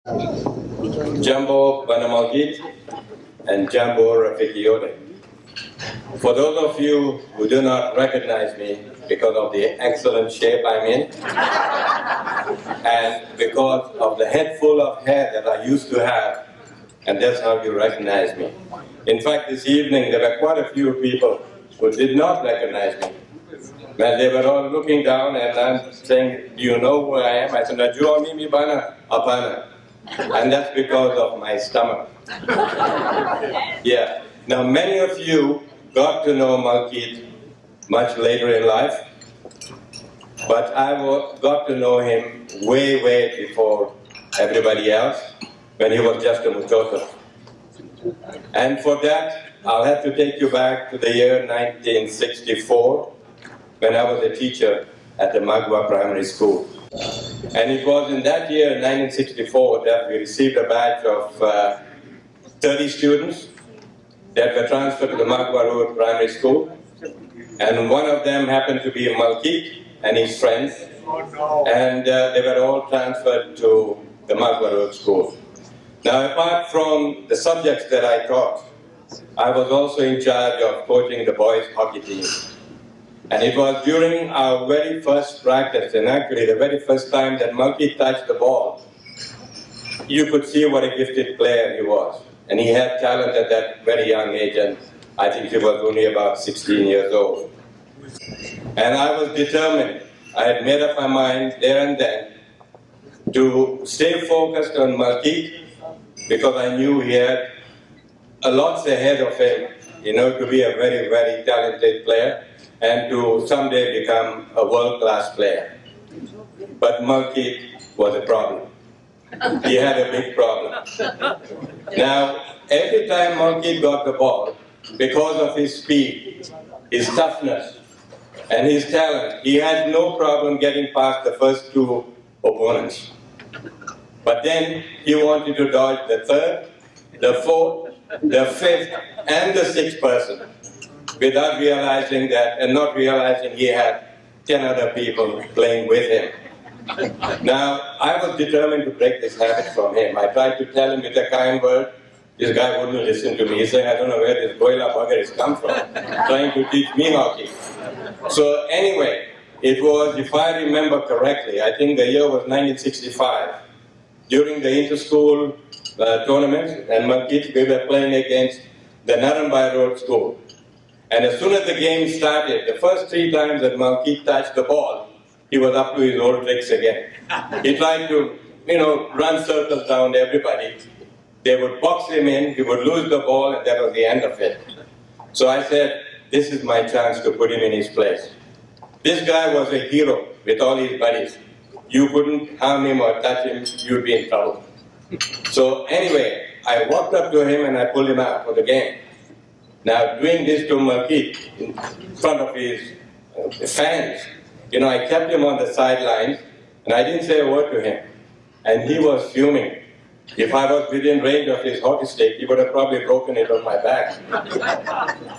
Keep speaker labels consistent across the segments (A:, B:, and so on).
A: Jambo Malkit and Jambo Rafikiode. For those of you who do not recognize me because of the excellent shape I'm in, and because of the head full of hair that I used to have, and that's how you recognize me. In fact, this evening there were quite a few people who did not recognize me. But they were all looking down and I'm saying, do you know who I am? I said, Najua Mimi Bana Apana. And that's because of my stomach. Yeah. Now, many of you got to know Malkit much later in life, but I got to know him way, way before everybody else, when he was just a mutoto. And for that, I'll have to take you back to the year 1964, when I was a teacher at the Magwa Primary School. And it was in that year, 1964, that we received a batch of 30 students that were transferred to the Magwa Road Primary School. And one of them happened to be Malkit and his friends. And they were all transferred to the Magwa Road School. Now, apart from the subjects that I taught, I was also in charge of coaching the boys' hockey team. And it was during our very first practice, and actually the very first time that Malkit touched the ball, you could see what a gifted player he was. And he had talent at that very young age, and I think he was only about 16 years old. And I was determined, I had made up my mind there and then, to stay focused on Malkit, because I knew he had a lot ahead of him, to be a very, very talented player, and to someday become a world-class player. But Malkit was a problem. He had a big problem. Now, every time Malkit got the ball, because of his speed, his toughness, and his talent, he had no problem getting past the first two opponents. But then he wanted to dodge the third, the fourth, the fifth, and the sixth person, without realizing that, and not realizing he had 10 other people playing with him. Now, I was determined to break this habit from him. I tried to tell him with a kind word. This guy wouldn't listen to me. He's saying, I don't know where this Goila bugger has come from, trying to teach me hockey. So anyway, it was, if I remember correctly, I think the year was 1965. During the inter-school tournaments, and Malkit, we were playing against the Narambai Road School. And as soon as the game started, the first 3 times that Malkit touched the ball, he was up to his old tricks again. He tried to, run circles around everybody. They would box him in, he would lose the ball, and that was the end of it. So I said, this is my chance to put him in his place. This guy was a hero with all his buddies. You couldn't harm him or touch him, you'd be in trouble. So anyway, I walked up to him and I pulled him out for the game. Now, doing this to Malkit in front of his fans, I kept him on the sidelines and I didn't say a word to him. And he was fuming. If I was within range of his hockey stick, he would have probably broken it on my back.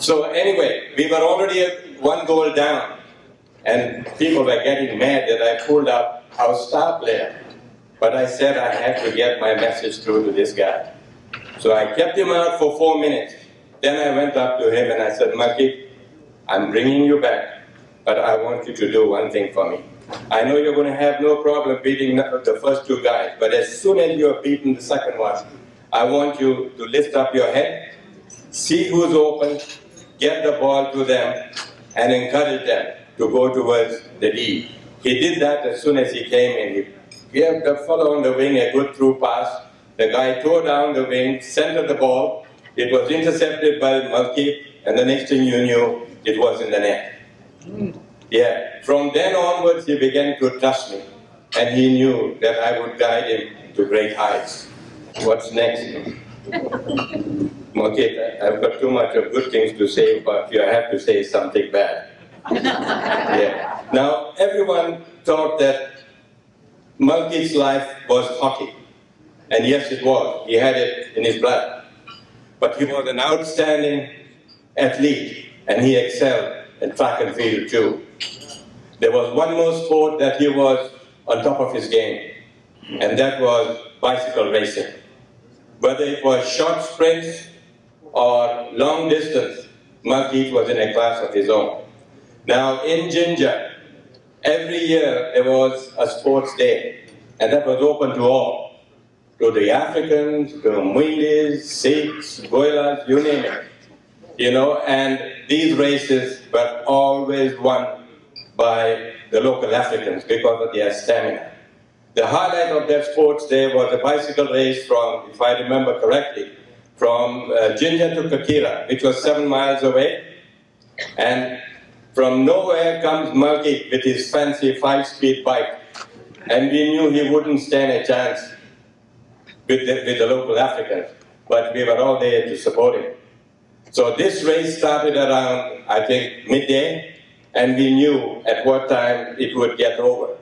A: So anyway, we were already 1 goal down. And people were getting mad that I pulled up our star player. But I said I had to get my message through to this guy. So I kept him out for 4 minutes. Then I went up to him and I said, Malkit, I'm bringing you back, but I want you to do one thing for me. I know you're going to have no problem beating the first 2 guys, but as soon as you have beaten the second one, I want you to lift up your head, see who's open, get the ball to them, and encourage them to go towards the D. He did that as soon as he came in. He gave the fellow on the wing a good through pass. The guy tore down the wing, centered the ball. It was intercepted by Malkit, and the next thing you knew, it was in the net. Yeah. From then onwards, he began to trust me, and he knew that I would guide him to great heights. What's next? Malkit, I've got too much of good things to say, but I have to say something bad. Yeah. Now, everyone thought that Malkit's life was hockey. And yes, it was. He had it in his blood. But he was an outstanding athlete, and he excelled in track and field too. There was one more sport that he was on top of his game. and that was bicycle racing. Whether it was short sprints or long distance, Malkit was in a class of his own. Now in Jinja, every year there was a sports day, and that was open to all, to the Africans, to Muilis, Sikhs, Goilas, you name it. And these races were always won by the local Africans because of their stamina. The highlight of that sports day was a bicycle race from, if I remember correctly, from Jinja to Kakira, which was 7 miles away. And from nowhere comes Malkit with his fancy 5-speed bike. And we knew he wouldn't stand a chance with the local Africans, but we were all there to support him. So this race started around, I think, midday, and we knew at what time it would get over.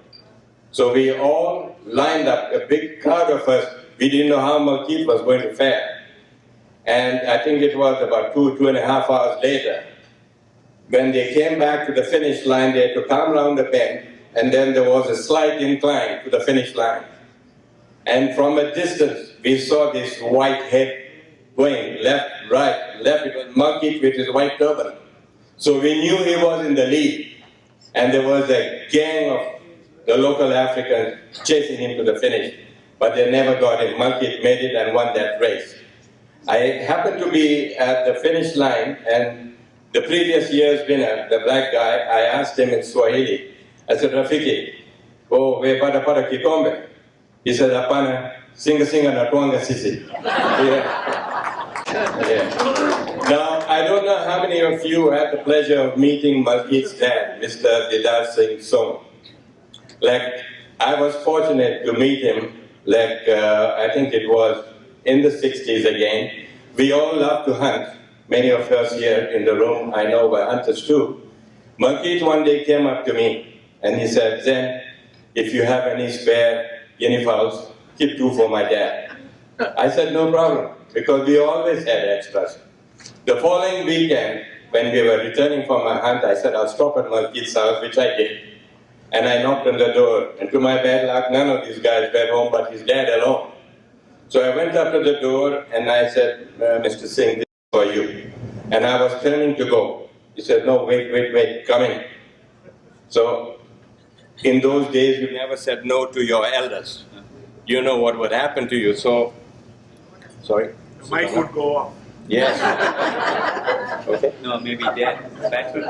A: So we all lined up, a big crowd of us. We didn't know how Malkit was going to fare. And I think it was about 2.5 hours later, when they came back to the finish line, they had to come around the bend, and then there was a slight incline to the finish line. And from a distance, we saw this white head going left, right, left. It was Malkit with his white turban. So we knew he was in the lead. And there was a gang of the local Africans chasing him to the finish. But they never got him. Malkit made it and won that race. I happened to be at the finish line, and the previous year's winner, the black guy, I asked him in Swahili. I said, Rafiki, we pada kikombe. He said, Apana, singa na tuanga sisi. Yeah. Now, I don't know how many of you had the pleasure of meeting Malkit's dad, Mr. Zenon Singh Sondh. I was fortunate to meet him, I think it was in the 60s again. We all love to hunt. Many of us here in the room, I know, were hunters too. Malkit one day came up to me and he said, Zen, if you have any spare guinea fowls, keep 2 for my dad. I said, no problem, because we always had extras. The following weekend, when we were returning from our hunt, I said, I'll stop at Malkit's house, which I did. And I knocked on the door, and to my bad luck, none of these guys were home, but his dad alone. So I went up to the door, and I said, Mr. Singh, this is for you. And I was turning to go. He said, no, wait, come in. So, in those days, you never said no to your elders. You know what would happen to you, so... Sorry?
B: The mic would go off.
A: Yes. Okay.
C: No, maybe dead.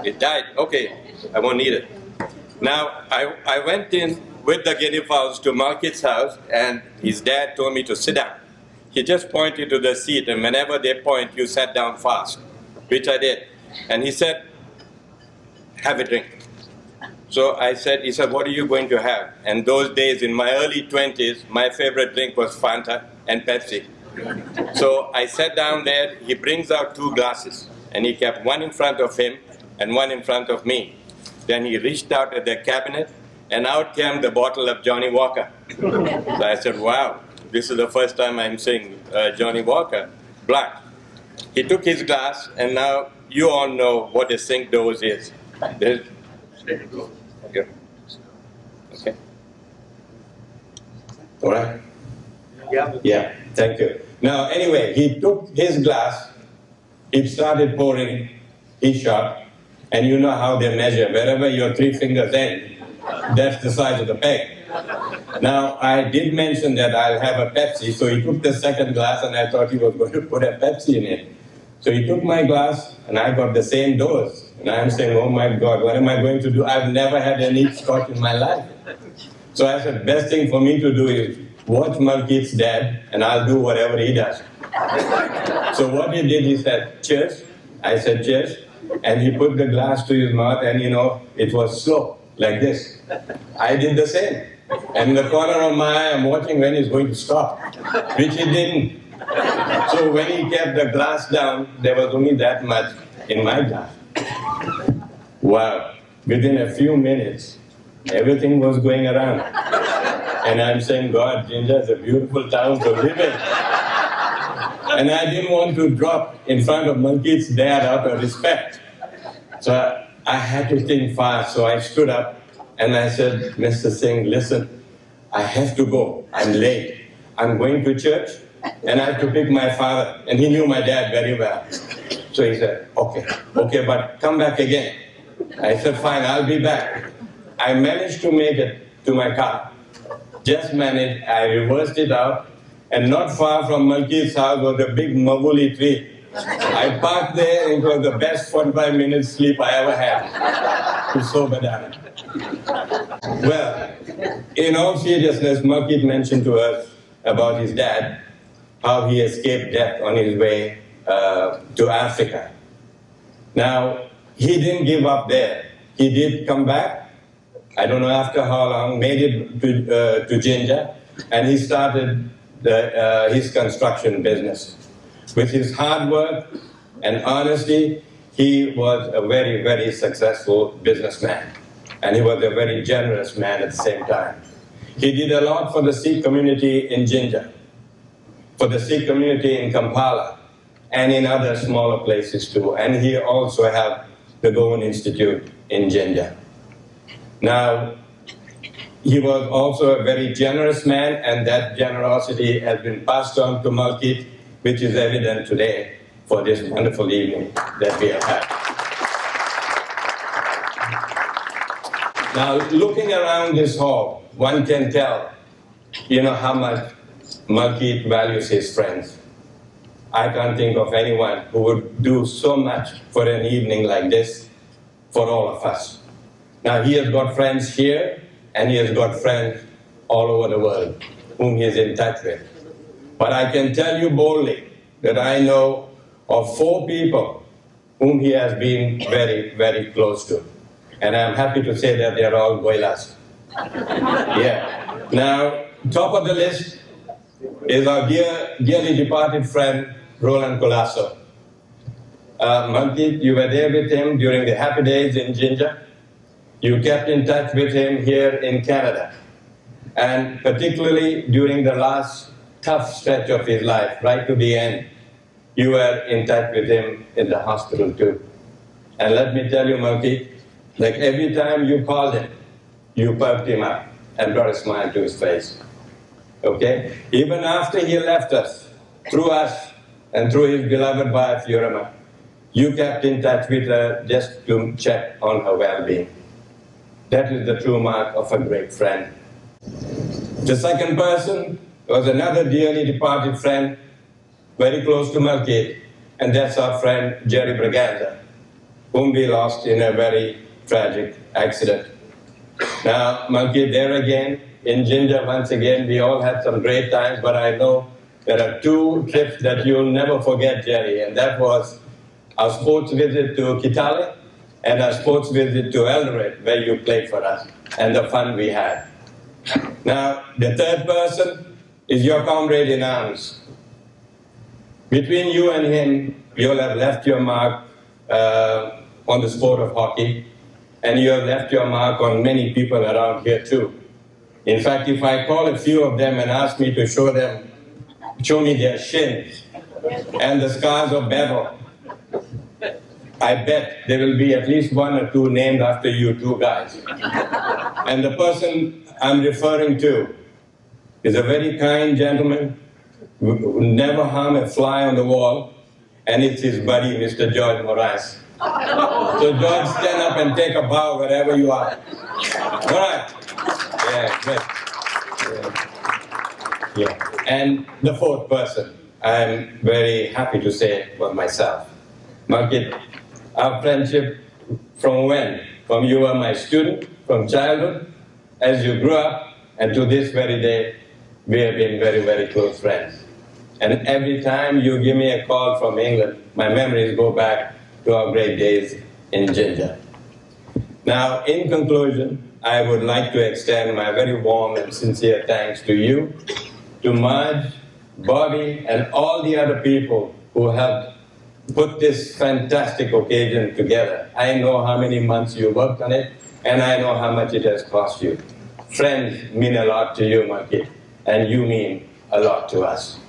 A: It died. Okay. I won't need it. Now, I went in with the guinea fowls to Malkit's house, and his dad told me to sit down. He just pointed to the seat, and whenever they point, you sat down fast, which I did. And he said, have a drink. So he said, what are you going to have? And those days, in my early 20s, my favorite drink was Fanta and Pepsi. So I sat down there, he brings out 2 glasses, and he kept one in front of him and one in front of me. Then he reached out at the cabinet, and out came the bottle of Johnny Walker. So I said, wow, this is the first time I'm seeing Johnny Walker, black. He took his glass, and now you all know what a sink dose is. Okay. Okay. All right? Yeah, thank you. Now, anyway, he took his glass, he started pouring, he shot, and you know how they measure. Wherever your 3 fingers end, that's the size of the peg. Now, I did mention that I'll have a Pepsi, so he took the second glass, and I thought he was going to put a Pepsi in it. So he took my glass, and I got the same dose. And I'm saying, oh my God, what am I going to do? I've never had any scotch in my life. So I said, best thing for me to do is watch Malkit's dad, and I'll do whatever he does. So what he did, he said, cheers. I said, cheers. And he put the glass to his mouth, and it was slow, like this. I did the same. And in the corner of my eye, I'm watching when he's going to stop, which he didn't. So when he kept the glass down, there was only that much in my glass. Wow. Within a few minutes, everything was going around. And I'm saying, God, Jinja is a beautiful town to live in. And I didn't want to drop in front of Malkit's dad out of respect. So I had to think fast. So I stood up and I said, Mr. Singh, listen, I have to go. I'm late. I'm going to church and I have to pick my father. And he knew my dad very well. So he said, okay, but come back again. I said, fine, I'll be back. I managed to make it to my car. Just managed, I reversed it out, and not far from Malkit's house was a big mavuli tree. I parked there, and it was the best 45 minutes sleep I ever had to sober down. Well, in all seriousness, Malkit mentioned to us about his dad, how he escaped death on his way to Africa. Now, he didn't give up there. He did come back, I don't know after how long, made it to Jinja, and he started his construction business. With his hard work and honesty, he was a very, very successful businessman. And he was a very generous man at the same time. He did a lot for the Sikh community in Jinja, for the Sikh community in Kampala, and in other smaller places too. And he also helped the Goan Institute in Jinja. Now, he was also a very generous man, and that generosity has been passed on to Malkit, which is evident today for this wonderful evening that we have had. Now, looking around this hall, one can tell, how much Malkit values his friends. I can't think of anyone who would do so much for an evening like this for all of us. Now, he has got friends here, and he has got friends all over the world whom he is in touch with. But I can tell you boldly that I know of 4 people whom he has been very, very close to. And I'm happy to say that they are all Goilas. Yeah. Now, top of the list is our dearly departed friend, Roland Colasso. Malkit, you were there with him during the happy days in Jinja. You kept in touch with him here in Canada. And particularly during the last tough stretch of his life, right to the end, you were in touch with him in the hospital too. And let me tell you, Malkit, like every time you called him, you perked him up and brought a smile to his face. Okay? Even after he left us, through us and through his beloved wife, Yurama, you kept in touch with her just to check on her well-being. That is the true mark of a great friend. The second person was another dearly departed friend, very close to Malkit, and that's our friend Jerry Braganza, whom we lost in a very tragic accident. Now, Malkit, there again, in Jinja once again, we all had some great times, but I know there are 2 trips that you'll never forget, Jerry, and that was our sports visit to Kitale and our sports visit to Eldoret, where you played for us, and the fun we had. Now, the third person is your comrade in arms. Between you and him, you'll have left your mark on the sport of hockey, and you have left your mark on many people around here too. In fact, if I call a few of them and ask me to show me their shins and the scars of battle, I bet there will be at least 1 or 2 named after you 2 guys. And the person I'm referring to is a very kind gentleman who would never harm a fly on the wall, and it's his buddy, Mr. George Moraes. So George, stand up and take a bow wherever you are. All right. Yeah, good. Yeah. And the 4th person, I'm very happy to say was myself. Malkit, our friendship from when? From you were my student, from childhood, as you grew up, and to this very day, we have been very, very close friends. And every time you give me a call from England, my memories go back to our great days in Jinja. Now, in conclusion, I would like to extend my very warm and sincere thanks to you, to Marge, Bobby, and all the other people who helped put this fantastic occasion together. I know how many months you worked on it, and I know how much it has cost you. Friends mean a lot to you, Malkit, and you mean a lot to us.